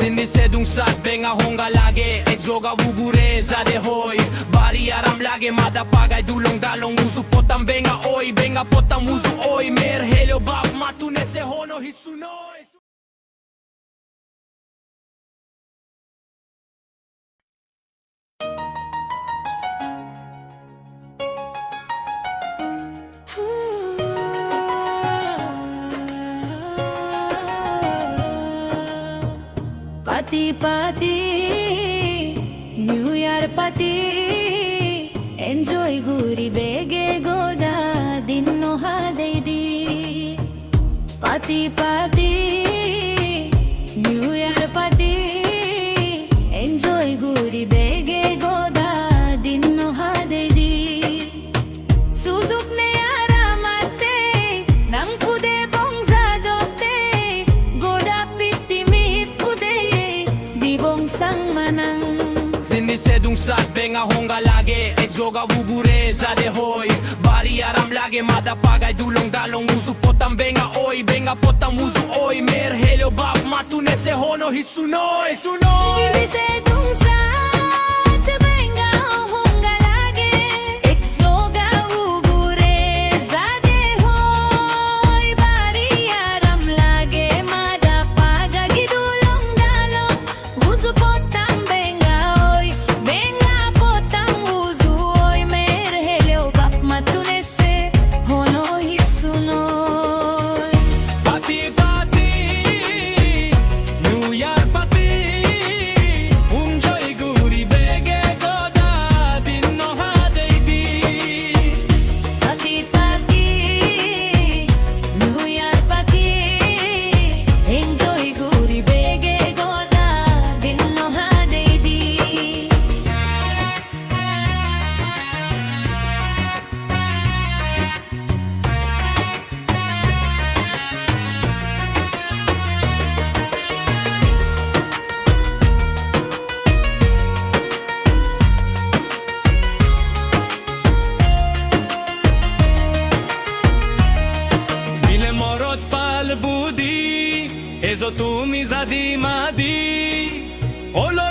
Sinisedung sat benga honga lage Exoga wugure zade hoy Bari aram lage madapagay dulong dalong usu potam benga oy Benga potam usu oy Mer helio bab matune se hono hisunoy. Pati pati New Year pati Enjoy guri bege goda dinno hadeidi Pati pati New Year pati Enjoy guri bege goda dinno hadeidi Susuk ne yara mate nang pude bongza dote goda pitimit pude di bongsang manang Sinisedung sat benga honga lage Exoga wugure zade hoy Bari aram lage madapagay dulong dalong usu potam benga oy Benga potam usu oy Mer helio bab matune se hono hisunoy sunoy. Sinisedung sat benga honga lage Exoga wugure zade hoy Bari aram lage madapagay dulong dalong usu potam benga oy Benga potam usu oy Mer helio bab matune se hono hisunoy. Pati pati New Year pati Enjoy guri bege goda dinno hadeidi Pati pati New Year pati Enjoy guri bege goda dinno hadeidi Bile morot pal budi Ezo tu mizadi madi Olo